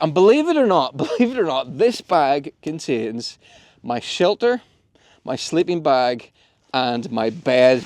And believe it or not, this bag contains my shelter, my sleeping bag, and my bed.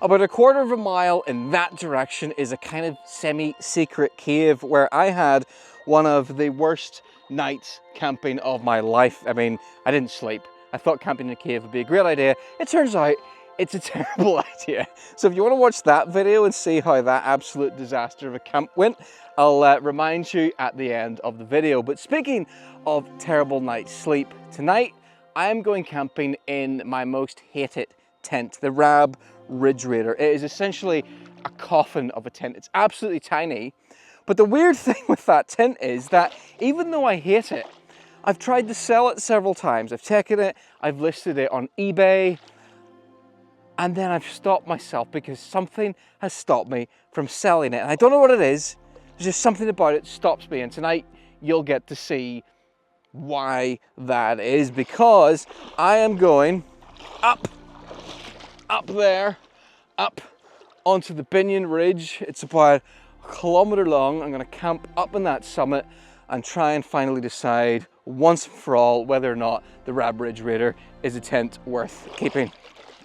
About a quarter of a mile in that direction is a kind of semi-secret cave where I had one of the worst nights camping of my life. I mean, I didn't sleep. I thought camping in a cave would be a great idea. It turns out it's a terrible idea. So if you want to watch that video and see how that absolute disaster of a camp went, I'll remind you at the end of the video. But speaking of terrible night's sleep, tonight I am going camping in my most hated tent, the Rad Ridge Raider. It is essentially a coffin of a tent. It's absolutely tiny. But the weird thing with that tent is that even though I hate it, I've tried to sell it several times. I've taken it, I've listed it on eBay, and then I've stopped myself because something has stopped me from selling it. And I don't know what it is. There's just something about it stops me. And tonight you'll get to see why that is, because I am going up there, up onto the Binnian Ridge. It's about a kilometre long. I'm going to camp up on that summit and try and finally decide once and for all whether or not the Rad Ridge Raider is a tent worth keeping.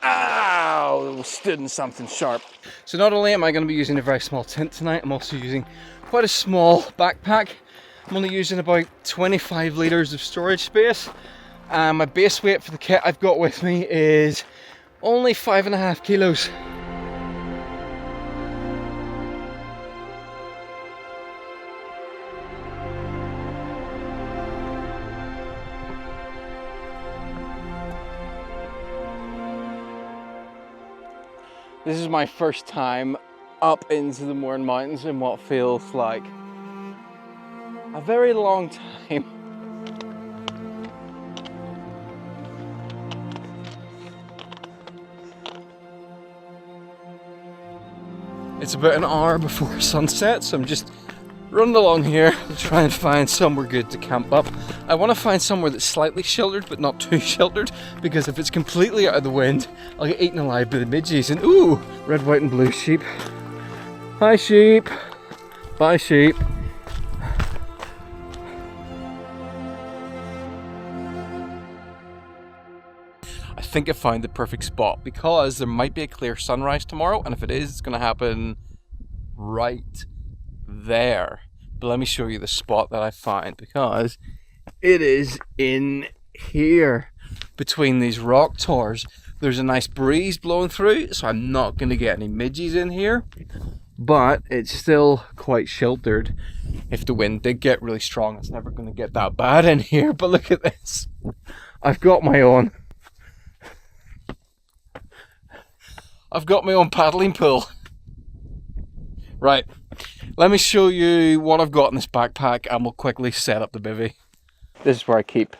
Ow! Stood in something sharp. So not only am I going to be using a very small tent tonight, I'm also using quite a small backpack. I'm only using about 25 litres of storage space. And my base weight for the kit I've got with me is only 5.5 kilos. This is my first time up into the Mourne Mountains in what feels like a very long time. It's about an hour before sunset, so I'm just running along here to try and find somewhere good to camp up. I want to find somewhere that's slightly sheltered, but not too sheltered, because if it's completely out of the wind, I'll get eaten alive by the midges. And ooh, red, white and blue sheep. Hi sheep. Bye sheep. I think I found the perfect spot because there might be a clear sunrise tomorrow, and if it is, it's going to happen right there. But let me show you the spot that I find, because it is in here between these rock towers. There's a nice breeze blowing through, so I'm not going to get any midges in here, but it's still quite sheltered. If the wind did get really strong, it's never going to get that bad in here. But look at this. I've got my own paddling pool. Right, let me show you what I've got in this backpack and we'll quickly set up the bivvy. This is where I keep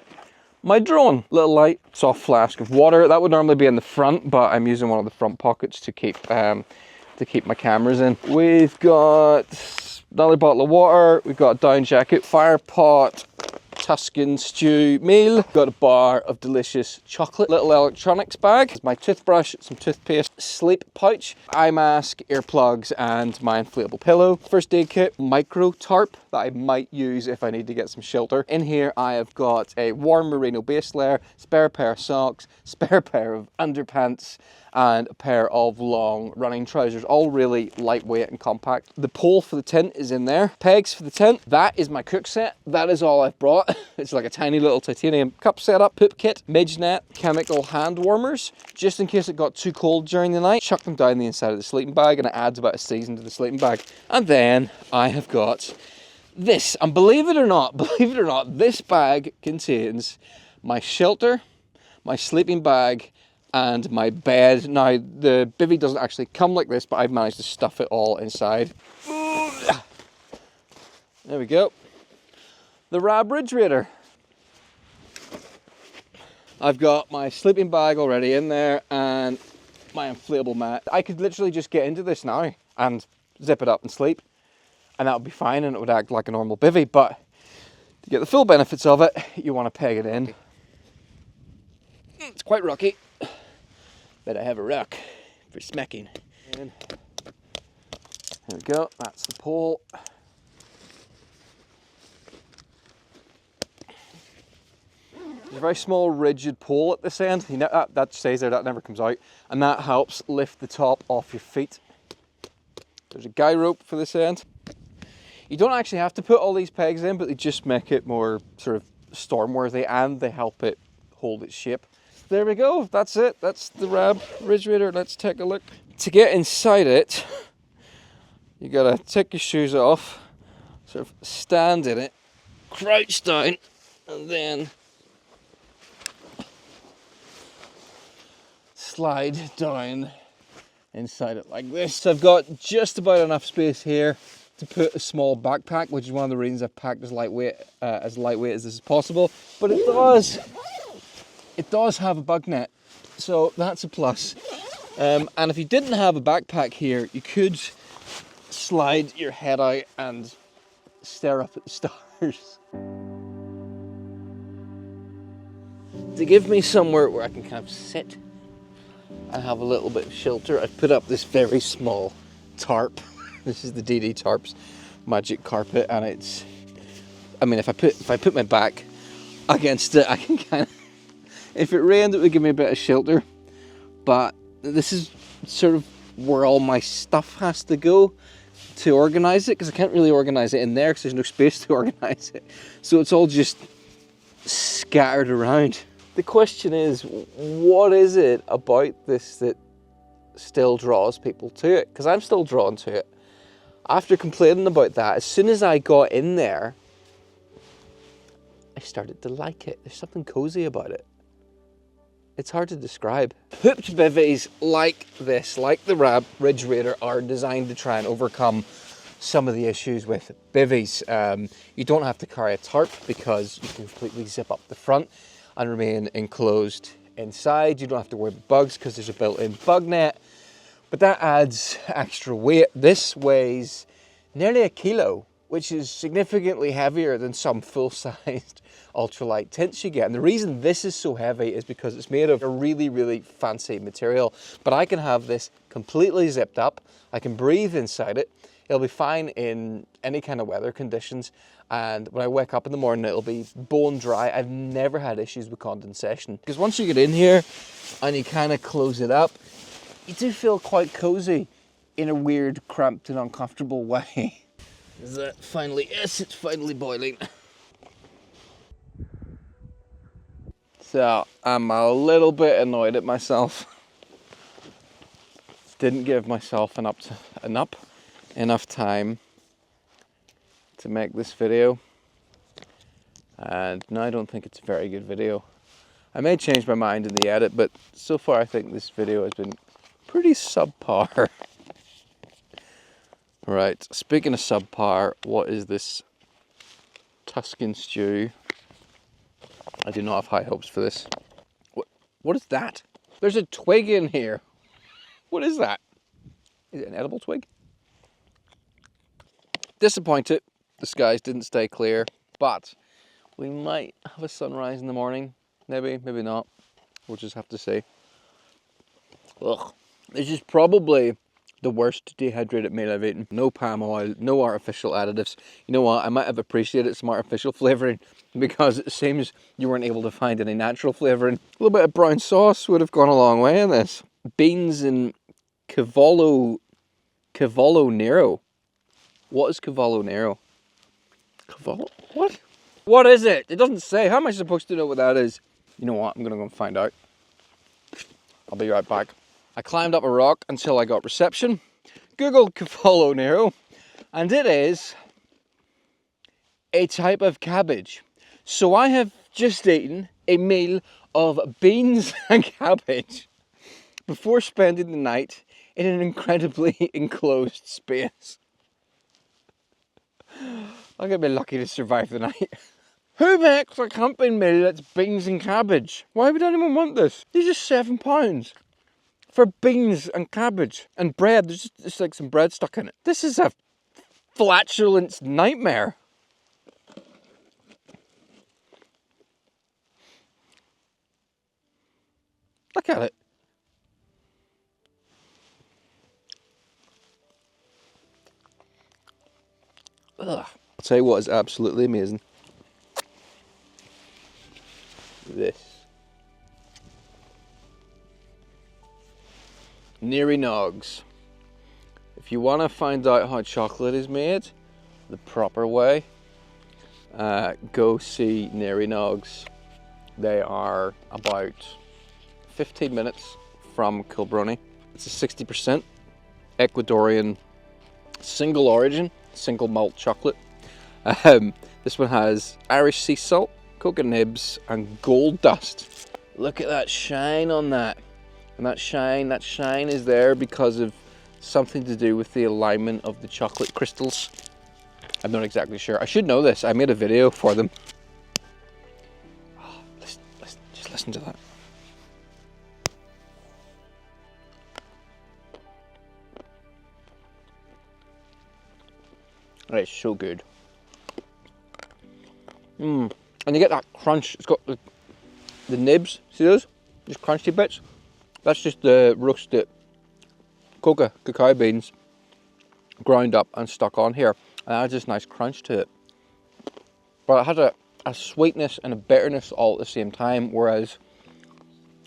my drone. Little light, soft flask of water. That would normally be in the front, but I'm using one of the front pockets to keep my cameras in. We've got another bottle of water. We've got a down jacket, fire pot, Tuscan stew meal, got a bar of delicious chocolate, little electronics bag, my toothbrush, some toothpaste, sleep pouch, eye mask, earplugs and my inflatable pillow, first aid kit, micro tarp that I might use if I need to get some shelter. In here I have got a warm merino base layer, spare pair of socks, spare pair of underpants and a pair of long running trousers, all really lightweight and compact. The pole for the tent is in there, pegs for the tent. That is my cook set. That is all I've brought. It's like a tiny little titanium cup setup, poop kit, midge net, chemical hand warmers, just in case it got too cold during the night. Chuck them down the inside of the sleeping bag and it adds about a season to the sleeping bag. And then I have got this, and believe it or not, this bag contains my shelter, my sleeping bag, and my bed. Now, the bivvy doesn't actually come like this, but I've managed to stuff it all inside. There we go. The Rad Ridge Raider. I've got my sleeping bag already in there, and my inflatable mat. I could literally just get into this now and zip it up and sleep, and that would be fine, and it would act like a normal bivvy. But to get the full benefits of it, you want to peg it in. It's quite rocky, but I have a rock for smacking. And there we go, that's the pole. There's a very small rigid pole at this end. You know, that stays there, that never comes out. And that helps lift the top off your feet. There's a guy rope for this end. You don't actually have to put all these pegs in, but they just make it more sort of storm-worthy, and they help it hold its shape. There we go, that's it. That's the Rad Ridge Raider. Let's take a look. To get inside it, you gotta take your shoes off, sort of stand in it, crouch down, and then slide down inside it like this. So I've got just about enough space here to put a small backpack, which is one of the reasons I've packed as lightweight as this is possible. But it does have a bug net, so that's a plus. And if you didn't have a backpack here, you could slide your head out and stare up at the stars. To give me somewhere where I can kind of sit and have a little bit of shelter, I've put up this very small tarp. This is the DD Tarp's magic carpet, and it's, I mean, if I put my back against it, I can kind of, if it rained, it would give me a bit of shelter. But this is sort of where all my stuff has to go to organize it, because I can't really organize it in there because there's no space to organize it. So it's all just scattered around. The question is, what is it about this that still draws people to it? Because I'm still drawn to it. After complaining about that, as soon as I got in there, I started to like it. There's something cozy about it. It's hard to describe. Hooped bivvies like this, like the Rad Ridge Raider, are designed to try and overcome some of the issues with bivvies. You don't have to carry a tarp because you can completely zip up the front and remain enclosed inside. You don't have to worry about bugs because there's a built-in bug net, but that adds extra weight. This weighs nearly 1 kilo, which is significantly heavier than some full-sized ultralight tents you get. And the reason this is so heavy is because it's made of a really, really fancy material. But I can have this completely zipped up. I can breathe inside it. It'll be fine in any kind of weather conditions. And when I wake up in the morning, it'll be bone dry. I've never had issues with condensation. Because once you get in here and you kind of close it up, you do feel quite cozy in a weird, cramped and uncomfortable way. Is that finally, yes, it's finally boiling. So I'm a little bit annoyed at myself. Didn't give myself enough time to make this video, and now I don't think it's a very good video. I may change my mind in the edit, but so far I think this video has been pretty subpar. Right, speaking of subpar, what is this Tuscan stew? I do not have high hopes for this. What is that? There's a twig in here. What is that? Is it an edible twig? Disappointed. The skies didn't stay clear, but we might have a sunrise in the morning. Maybe, maybe not. We'll just have to see. Ugh. This is probably the worst dehydrated meal I've eaten. No palm oil, no artificial additives. You know what? I might have appreciated some artificial flavouring because it seems you weren't able to find any natural flavouring. A little bit of brown sauce would have gone a long way in this. Beans and Cavallo Nero. What is Cavallo Nero? Cavallo? What? What is it? It doesn't say. How am I supposed to know what that is? You know what? I'm going to go and find out. I'll be right back. I climbed up a rock until I got reception. Googled Cavallo Nero, and it is a type of cabbage. So I have just eaten a meal of beans and cabbage before spending the night in an incredibly enclosed space. I'm going to be lucky to survive the night. Who makes a camping meal that's beans and cabbage? Why would anyone want this? These are £7. for beans and cabbage and bread. There's just like some bread stuck in it. This is a flatulence nightmare. Look at it. Ugh. I'll tell you what is absolutely amazing. This. Neary Nogs. If you want to find out how chocolate is made the proper way, go see Neary Nogs. They are about 15 minutes from Kilbrony. It's a 60% Ecuadorian single origin, single malt chocolate. This one has Irish sea salt, cocoa nibs, and gold dust. Look at that shine on that. And that shine is there because of something to do with the alignment of the chocolate crystals. I'm not exactly sure. I should know this. I made a video for them. Oh, just listen to that. That is so good. And you get that crunch. It's got the nibs. See those? Just crunchy bits. That's just the roasted cacao beans ground up and stuck on here. And adds this nice crunch to it. But it has a sweetness and a bitterness all at the same time, whereas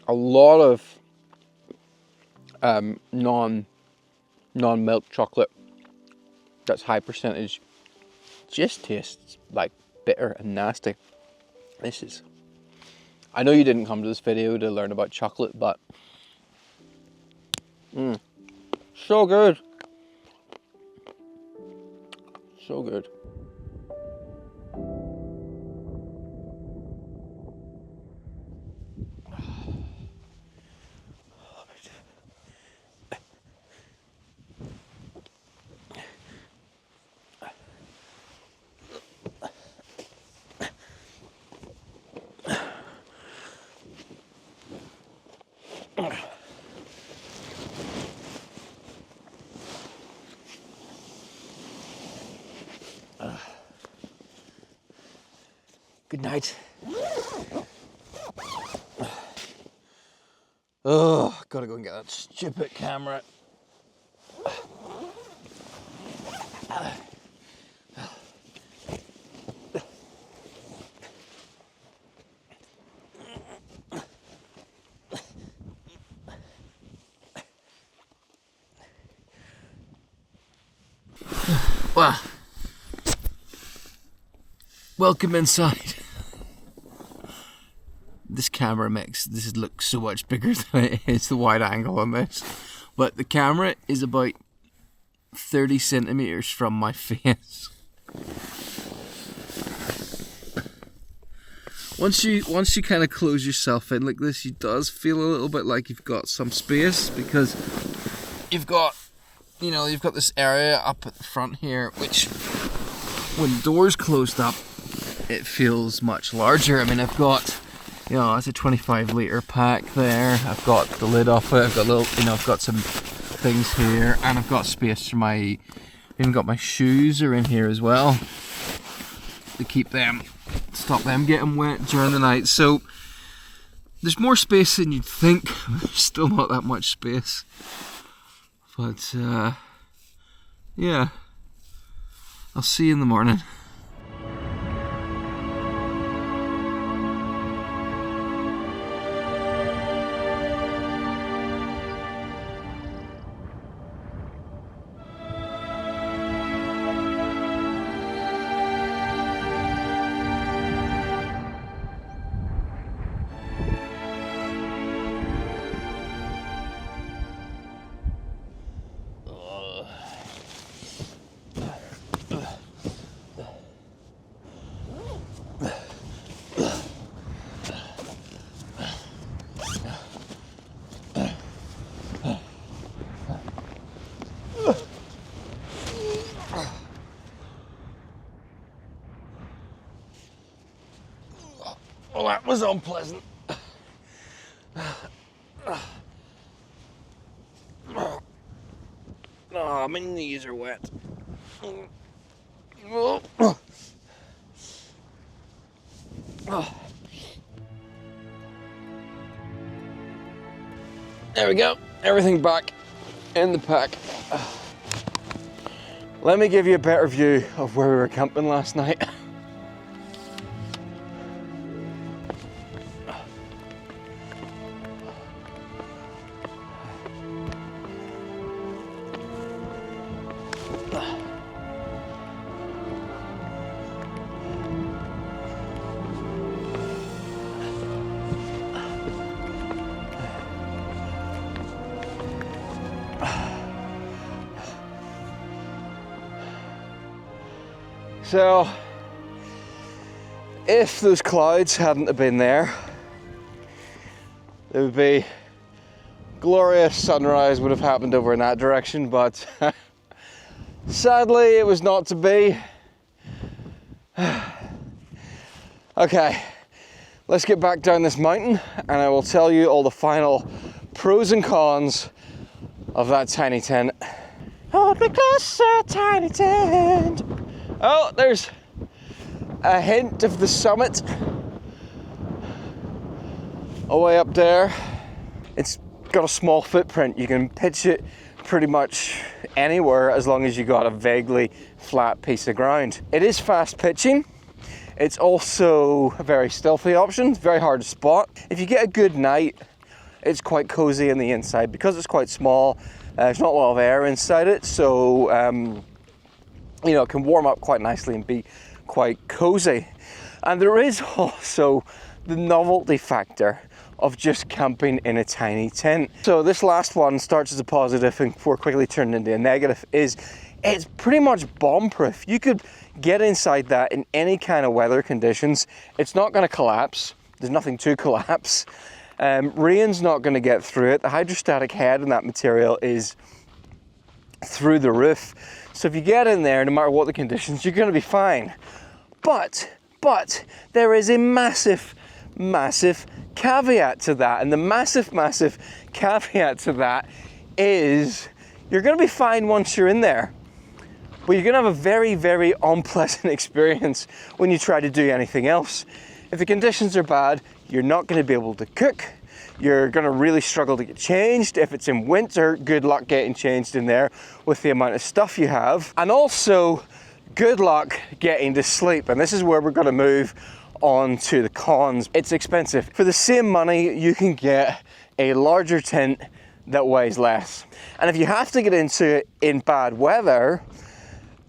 a lot of non-milk chocolate that's high percentage just tastes like bitter and nasty. This is... I know you didn't come to this video to learn about chocolate, but so good. So good. Good night. Oh, gotta go and get that stupid camera. Well, welcome inside. This camera makes this look so much bigger than it is, the wide angle on this. But the camera is about 30 centimeters from my face. Once you kind of close yourself in like this, it does feel a little bit like you've got some space, because you've got this area up at the front here, which when the door's closed up, it feels much larger. I mean, I've got, it's a 25 litre pack there. I've got the lid off it. I've got I've got some things here, and I've got space for even got my shoes are in here as well to stop them getting wet during the night. So there's more space than you'd think. There's still not that much space, but yeah, I'll see you in the morning. Well, that was unpleasant. Oh, my knees are wet. There we go. Everything back in the pack. Let me give you a better view of where we were camping last night. So, if those clouds hadn't have been there, it would be glorious sunrise would have happened over in that direction, but sadly it was not to be. Okay, let's get back down this mountain and I will tell you all the final pros and cons of that tiny tent. Hold me closer, tiny tent. Oh, there's a hint of the summit away up there. It's got a small footprint. You can pitch it pretty much anywhere as long as you got a vaguely flat piece of ground. It is fast pitching. It's also a very stealthy option. It's very hard to spot. If you get a good night, it's quite cozy on the inside because it's quite small. There's not a lot of air inside it, so you know, it can warm up quite nicely and be quite cozy. And there is also the novelty factor of just camping in a tiny tent. So this last one starts as a positive and before quickly turning into a negative is it's pretty much bomb-proof. You could get inside that in any kind of weather conditions. It's not going to collapse. There's nothing to collapse. Rain's not going to get through it. The hydrostatic head in that material is through the roof. So if you get in there, no matter what the conditions, you're going to be fine. But there is a massive caveat to that. And the massive caveat to that is you're going to be fine once you're in there. But you're going to have a very unpleasant experience when you try to do anything else. If the conditions are bad, you're not going to be able to cook. You're going to really struggle to get changed. If it's in winter, good luck getting changed in there with the amount of stuff you have. And also, good luck getting to sleep. And this is where we're going to move on to the cons. It's expensive. For the same money, you can get a larger tent that weighs less. And if you have to get into it in bad weather,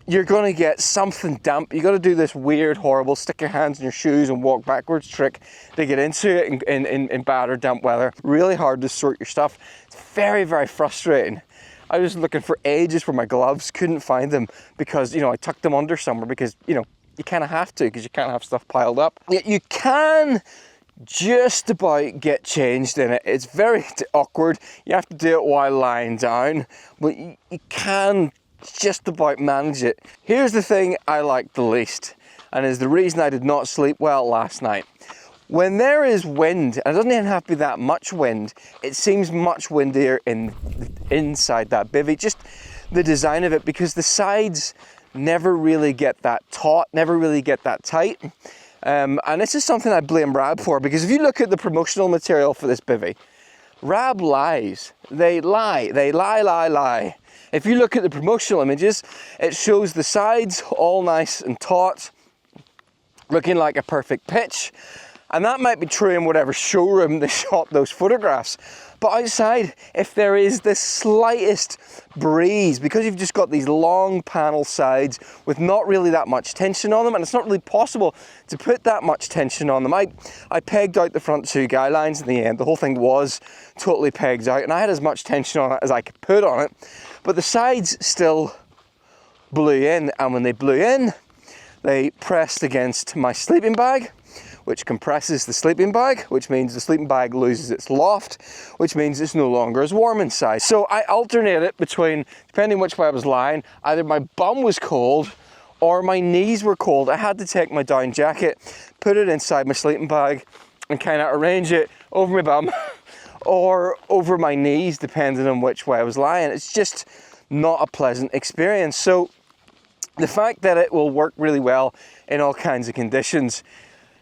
you're going to get something damp. You got to do this weird, horrible, stick your hands in your shoes and walk backwards trick to get into it in bad or damp weather. Really hard to sort your stuff. It's very frustrating. I was looking for ages for my gloves, couldn't find them because, you know, I tucked them under somewhere because, you know, you kind of have to because you can't have stuff piled up. Yet you can just about get changed in it. It's very awkward. You have to do it while lying down, but you can just about manage it. Here's the thing I like the least, and is the reason I did not sleep well last night. When there is wind, and it doesn't even have to be that much wind, it seems much windier inside that bivvy. Just the design of it, because the sides never really get that taut, never really get that tight. And this is something I blame Rad for, because if you look at the promotional material for this bivvy, Rad lies. They lie. If you look at the promotional images, it shows the sides all nice and taut, looking like a perfect pitch. And that might be true in whatever showroom they shot those photographs. But outside, if there is the slightest breeze, because you've just got these long panel sides with not really that much tension on them, and it's not really possible to put that much tension on them. I pegged out the front two guy lines in the end. The whole thing was totally pegged out, and I had as much tension on it as I could put on it. But the sides still blew in, and when they blew in, they pressed against my sleeping bag, which compresses the sleeping bag, which means the sleeping bag loses its loft, which means it's no longer as warm inside. So I alternated between, depending which way I was lying, either my bum was cold or my knees were cold. I had to take my down jacket, put it inside my sleeping bag, and kind of arrange it over my bum or over my knees, depending on which way I was lying. It's just not a pleasant experience. So the fact that it will work really well in all kinds of conditions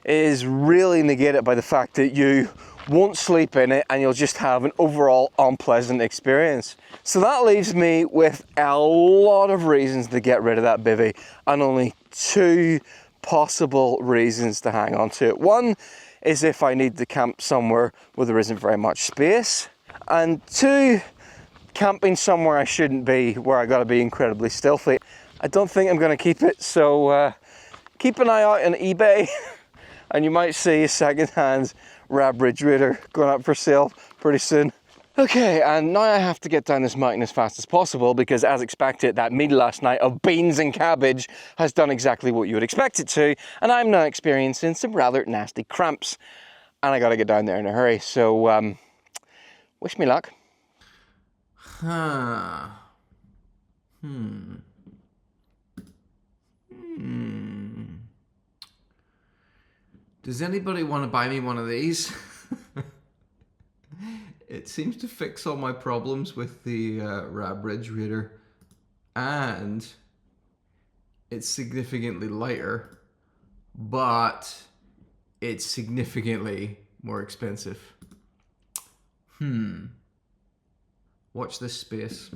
is really negated by the fact that you won't sleep in it and you'll just have an overall unpleasant experience. So that leaves me with a lot of reasons to get rid of that bivvy and only 2 possible reasons to hang on to it. One is if I need to camp somewhere where there isn't very much space, and 2, camping somewhere I shouldn't be, where I gotta be incredibly stealthy. I don't think I'm gonna keep it, so keep an eye out on eBay and you might see a second-hand Rad Ridge Raider going up for sale pretty soon. Okay, and now I have to get down this mountain as fast as possible because, as expected, that meal last night of beans and cabbage has done exactly what you would expect it to, and I'm now experiencing some rather nasty cramps. And I gotta get down there in a hurry, so wish me luck. Does anybody want to buy me one of these? It seems to fix all my problems with the Rad Ridge Raider, and it's significantly lighter, but it's significantly more expensive. Watch this space.